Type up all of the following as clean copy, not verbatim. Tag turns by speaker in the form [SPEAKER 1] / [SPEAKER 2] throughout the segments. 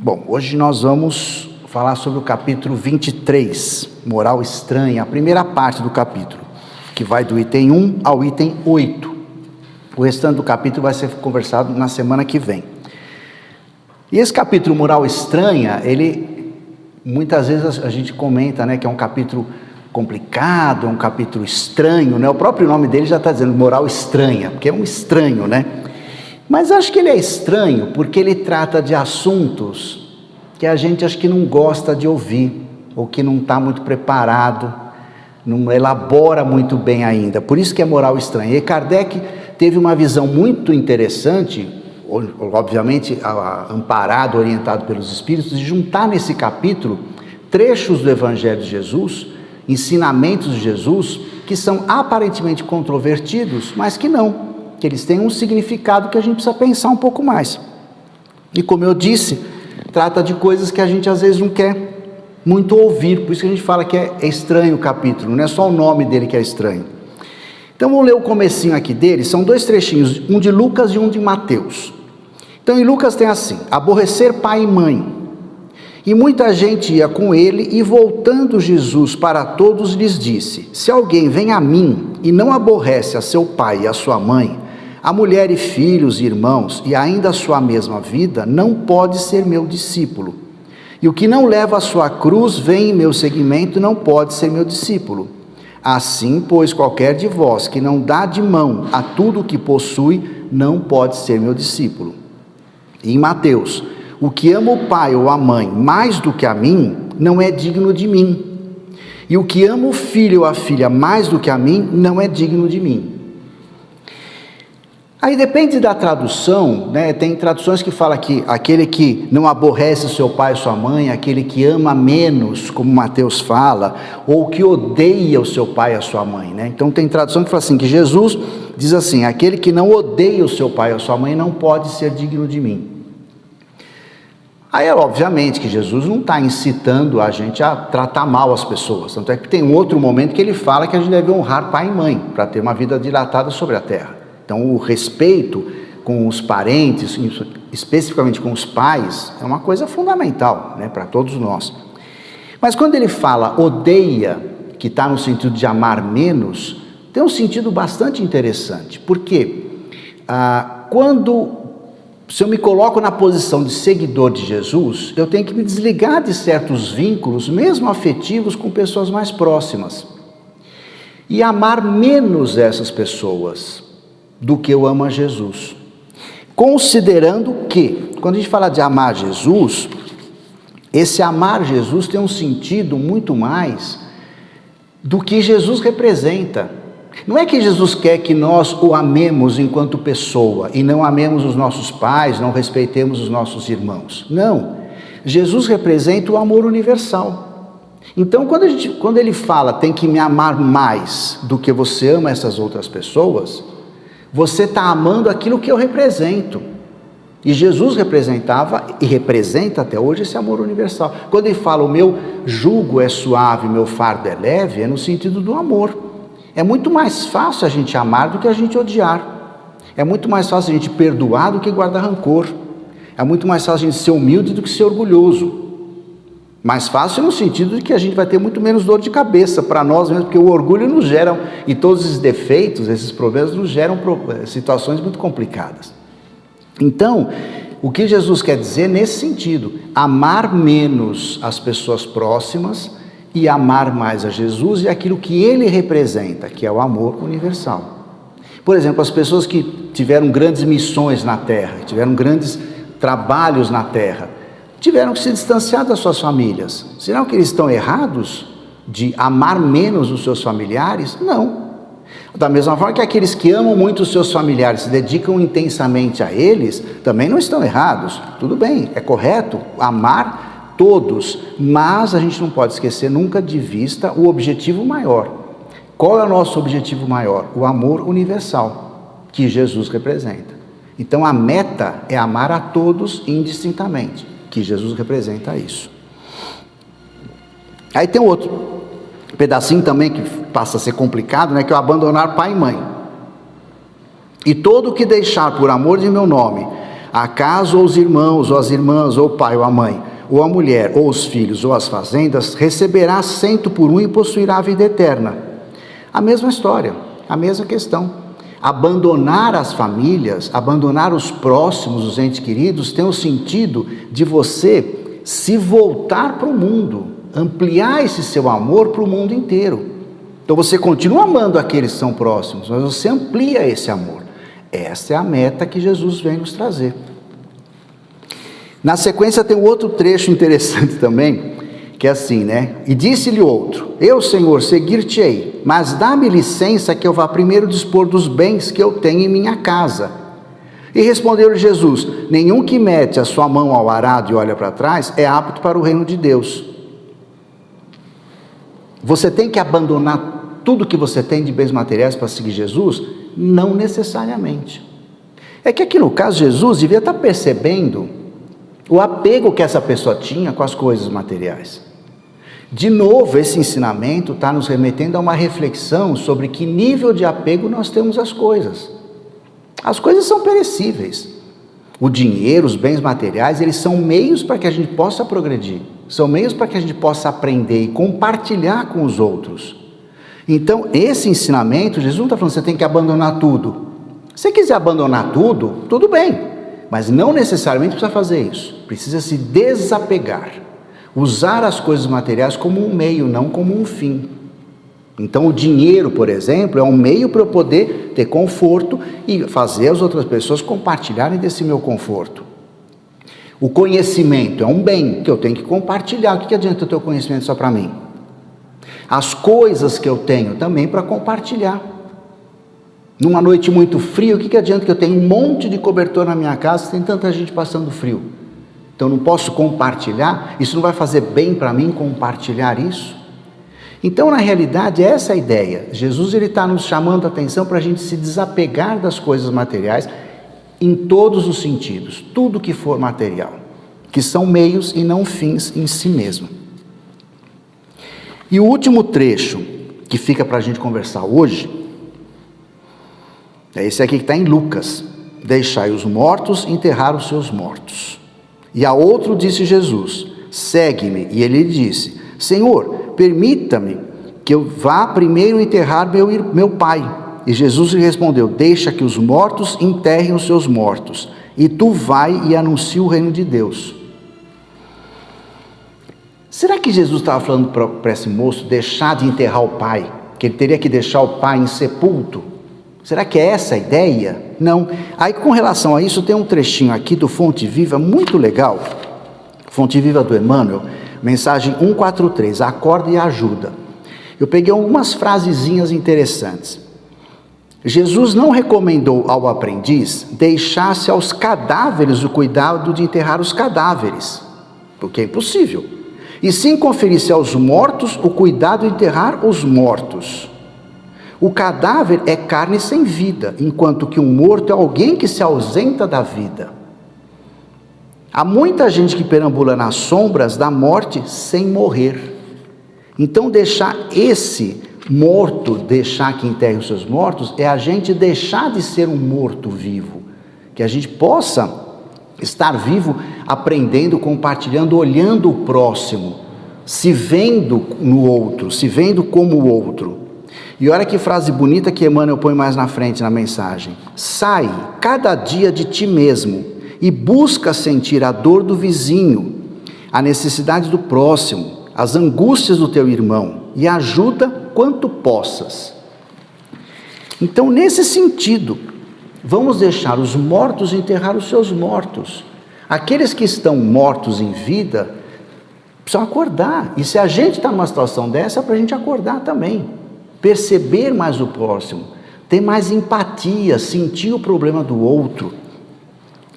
[SPEAKER 1] Bom, hoje nós vamos falar sobre o capítulo 23, moral estranha, a primeira parte do capítulo, que vai do item 1 ao item 8. O restante do capítulo vai ser conversado na semana que vem. E esse capítulo, moral estranha, ele, muitas vezes a gente comenta, né, que é um capítulo complicado, é um capítulo estranho, né? O próprio nome dele já está dizendo moral estranha, porque é um estranho, né? Mas acho que ele é estranho porque ele trata de assuntos que a gente acho que não gosta de ouvir, ou que não está muito preparado, não elabora muito bem ainda. Por isso que é moral estranha. E Kardec teve uma visão muito interessante, obviamente amparado, orientado pelos Espíritos, de juntar nesse capítulo trechos do Evangelho de Jesus, ensinamentos de Jesus, que são aparentemente controvertidos, mas que não, que eles têm um significado que a gente precisa pensar um pouco mais. E como eu disse, trata de coisas que a gente às vezes não quer muito ouvir, por isso que a gente fala que é estranho o capítulo, não é só o nome dele que é estranho. Então vamos ler o comecinho aqui dele, são dois trechinhos, um de Lucas e um de Mateus. Então em Lucas tem assim: aborrecer pai e mãe. E muita gente ia com ele, e voltando Jesus para todos lhes disse: se alguém vem a mim e não aborrece a seu pai e a sua mãe, a mulher e filhos e irmãos, e ainda a sua mesma vida, não pode ser meu discípulo. E o que não leva a sua cruz, vem em meu seguimento, não pode ser meu discípulo. Assim, pois, qualquer de vós que não dá de mão a tudo o que possui, não pode ser meu discípulo. E em Mateus: o que ama o pai ou a mãe mais do que a mim, não é digno de mim. E o que ama o filho ou a filha mais do que a mim, não é digno de mim. Aí depende da tradução, né? Tem traduções que falam que aquele que não aborrece seu pai e sua mãe, aquele que ama menos, como Mateus fala, ou que odeia o seu pai e a sua mãe, né? Então tem tradução que fala assim, que Jesus diz assim: aquele que não odeia o seu pai ou a sua mãe não pode ser digno de mim. Aí é obviamente que Jesus não está incitando a gente a tratar mal as pessoas, tanto é que tem um outro momento que ele fala que a gente deve honrar pai e mãe, para ter uma vida dilatada sobre a terra. Então o respeito com os parentes, especificamente com os pais, é uma coisa fundamental, né, para todos nós. Mas quando ele fala odeia, que está no sentido de amar menos, tem um sentido bastante interessante, porque se eu me coloco na posição de seguidor de Jesus, eu tenho que me desligar de certos vínculos, mesmo afetivos, com pessoas mais próximas, e amar menos essas pessoas do que eu amo a Jesus, considerando que, quando a gente fala de amar Jesus, esse amar Jesus tem um sentido muito mais do que Jesus representa. Não é que Jesus quer que nós o amemos enquanto pessoa, e não amemos os nossos pais, não respeitemos os nossos irmãos. Não, Jesus representa o amor universal. Então quando ele fala, tem que me amar mais do que você ama essas outras pessoas, você está amando aquilo que eu represento. E Jesus representava e representa até hoje esse amor universal. Quando ele fala, o meu jugo é suave, meu fardo é leve, é no sentido do amor. É muito mais fácil a gente amar do que a gente odiar. É muito mais fácil a gente perdoar do que guardar rancor. É muito mais fácil a gente ser humilde do que ser orgulhoso. Mais fácil no sentido de que a gente vai ter muito menos dor de cabeça para nós mesmos, porque o orgulho nos gera, e todos os defeitos, esses problemas nos geram situações muito complicadas. Então, o que Jesus quer dizer nesse sentido? Amar menos as pessoas próximas e amar mais a Jesus e aquilo que ele representa, que é o amor universal. Por exemplo, as pessoas que tiveram grandes missões na terra, tiveram grandes trabalhos na terra, tiveram que se distanciar das suas famílias. Será que eles estão errados de amar menos os seus familiares? Não. Da mesma forma que aqueles que amam muito os seus familiares, se dedicam intensamente a eles, também não estão errados. Tudo bem, é correto amar todos, mas a gente não pode esquecer nunca de vista o objetivo maior. Qual é o nosso objetivo maior? O amor universal, que Jesus representa. Então a meta é amar a todos indistintamente, que Jesus representa isso. Aí tem outro pedacinho também que passa a ser complicado, né, que é o abandonar pai e mãe. E todo o que deixar por amor de meu nome Acaso os irmãos, ou as irmãs, ou o pai, ou a mãe, ou a mulher, ou os filhos, ou as fazendas, receberá 100 por 1 e possuirá a vida eterna. A mesma história, a mesma questão. Abandonar as famílias, abandonar os próximos, os entes queridos, tem o sentido de você se voltar para o mundo, ampliar esse seu amor para o mundo inteiro. Então você continua amando aqueles que são próximos, mas você amplia esse amor. Essa é a meta que Jesus vem nos trazer. Na sequência tem um outro trecho interessante também, que é assim, né? E disse-lhe outro: eu, Senhor, seguir-te-ei, mas dá-me licença que eu vá primeiro dispor dos bens que eu tenho em minha casa. E respondeu-lhe Jesus: nenhum que mete a sua mão ao arado e olha para trás é apto para o reino de Deus. Você tem que abandonar tudo que você tem de bens materiais para seguir Jesus? Não necessariamente. É que aqui no caso Jesus devia estar percebendo o apego que essa pessoa tinha com as coisas materiais. De novo, esse ensinamento está nos remetendo a uma reflexão sobre que nível de apego nós temos às coisas. As coisas são perecíveis. O dinheiro, os bens materiais, eles são meios para que a gente possa progredir. São meios para que a gente possa aprender e compartilhar com os outros. Então, esse ensinamento, Jesus não está falando que você tem que abandonar tudo. Se você quiser abandonar tudo, tudo bem, mas não necessariamente precisa fazer isso. Precisa se desapegar, usar as coisas materiais como um meio, não como um fim. Então, o dinheiro, por exemplo, é um meio para eu poder ter conforto e fazer as outras pessoas compartilharem desse meu conforto. O conhecimento é um bem que eu tenho que compartilhar. O que adianta eu ter o conhecimento só para mim? As coisas que eu tenho também para compartilhar. Numa noite muito fria, o que adianta que eu tenho um monte de cobertor na minha casa, tem tanta gente passando frio? Então não posso compartilhar? Isso não vai fazer bem para mim compartilhar isso? Então, na realidade, essa é a ideia. Jesus está nos chamando a atenção para a gente se desapegar das coisas materiais em todos os sentidos, tudo que for material, que são meios e não fins em si mesmo. E o último trecho que fica para a gente conversar hoje, é esse aqui que está em Lucas: deixai os mortos enterrar os seus mortos. E a outro disse Jesus: segue-me. E ele lhe disse: Senhor, permita-me que eu vá primeiro enterrar meu pai. E Jesus lhe respondeu: deixa que os mortos enterrem os seus mortos, e tu vai e anuncia o reino de Deus. Será que Jesus estava falando para esse moço deixar de enterrar o pai? Que ele teria que deixar o pai insepulto? Será que é essa a ideia? Não. Aí, com relação a isso, tem um trechinho aqui do Fonte Viva muito legal. Fonte Viva do Emmanuel, mensagem 143, acorda e ajuda. Eu peguei algumas frasezinhas interessantes. Jesus não recomendou ao aprendiz deixar-se aos cadáveres o cuidado de enterrar os cadáveres, porque é impossível. E sim conferir-se aos mortos o cuidado de enterrar os mortos. O cadáver é carne sem vida, enquanto que um morto é alguém que se ausenta da vida. Há muita gente que perambula nas sombras da morte sem morrer. Então deixar esse morto, deixar que enterre os seus mortos, é a gente deixar de ser um morto vivo. Que a gente possa estar vivo, aprendendo, compartilhando, olhando o próximo, se vendo no outro, se vendo como o outro. E olha que frase bonita que Emmanuel põe mais na frente na mensagem: sai cada dia de ti mesmo e busca sentir a dor do vizinho, a necessidade do próximo, as angústias do teu irmão, e ajuda quanto possas. Então, nesse sentido, vamos deixar os mortos enterrar os seus mortos. Aqueles que estão mortos em vida precisam acordar. E se a gente está numa situação dessa, é para a gente acordar também. Perceber mais o próximo, ter mais empatia, sentir o problema do outro.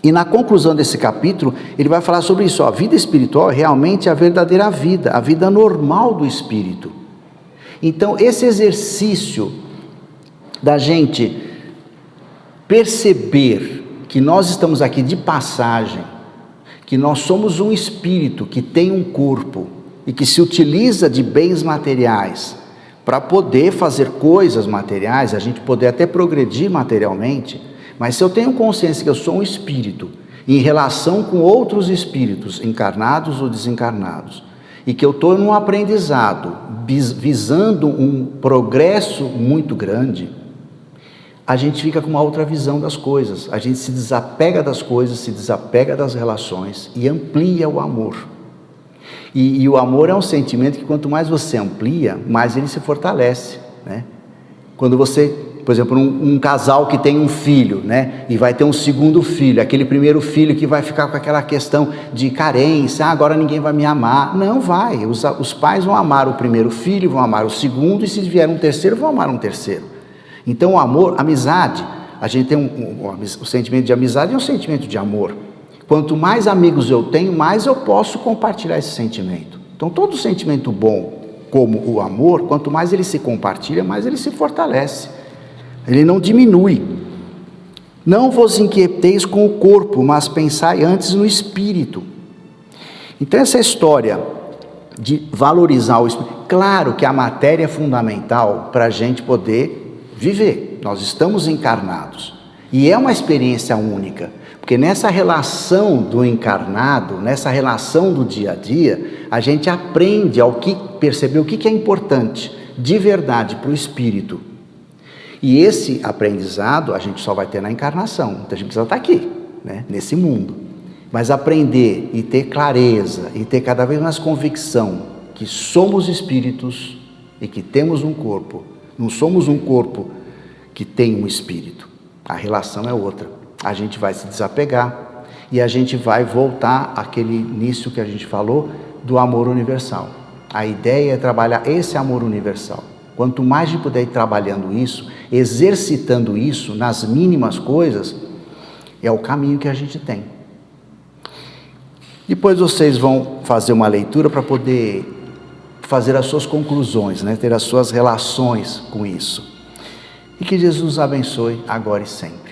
[SPEAKER 1] E na conclusão desse capítulo, ele vai falar sobre isso. A vida espiritual é realmente a verdadeira vida, a vida normal do espírito. Então, esse exercício da gente perceber que nós estamos aqui de passagem, que nós somos um espírito que tem um corpo e que se utiliza de bens materiais para poder fazer coisas materiais, a gente poder até progredir materialmente, mas se eu tenho consciência que eu sou um espírito em relação com outros espíritos, encarnados ou desencarnados, e que eu estou num aprendizado, visando um progresso muito grande, a gente fica com uma outra visão das coisas, a gente se desapega das coisas, se desapega das relações e amplia o amor. E o amor é um sentimento que quanto mais você amplia, mais ele se fortalece, né? Quando você, por exemplo, um casal que tem um filho, né, e vai ter um segundo filho, aquele primeiro filho que vai ficar com aquela questão de carência, agora ninguém vai me amar. Não vai, os pais vão amar o primeiro filho, vão amar o segundo, e se vier um terceiro, vão amar um terceiro. Então o amor, amizade, a gente tem o sentimento de amizade é um sentimento de amor. Quanto mais amigos eu tenho, mais eu posso compartilhar esse sentimento. Então todo sentimento bom, como o amor, quanto mais ele se compartilha, mais ele se fortalece. Ele não diminui. Não vos inquieteis com o corpo, mas pensai antes no espírito. Então essa história de valorizar o espírito, claro que a matéria é fundamental para a gente poder viver. Nós estamos encarnados e é uma experiência única, porque nessa relação do encarnado, nessa relação do dia a dia, a gente aprende perceber o que é importante de verdade para o espírito. E esse aprendizado a gente só vai ter na encarnação, então a gente precisa estar aqui, né, nesse mundo. Mas aprender e ter clareza e ter cada vez mais convicção que somos espíritos e que temos um corpo. Não somos um corpo que tem um espírito. A relação é outra. A gente vai se desapegar e a gente vai voltar àquele início que a gente falou do amor universal. A ideia é trabalhar esse amor universal. Quanto mais a gente puder ir trabalhando isso, exercitando isso nas mínimas coisas, é o caminho que a gente tem. Depois vocês vão fazer uma leitura para poder fazer as suas conclusões, né? Ter as suas relações com isso. E que Jesus abençoe agora e sempre.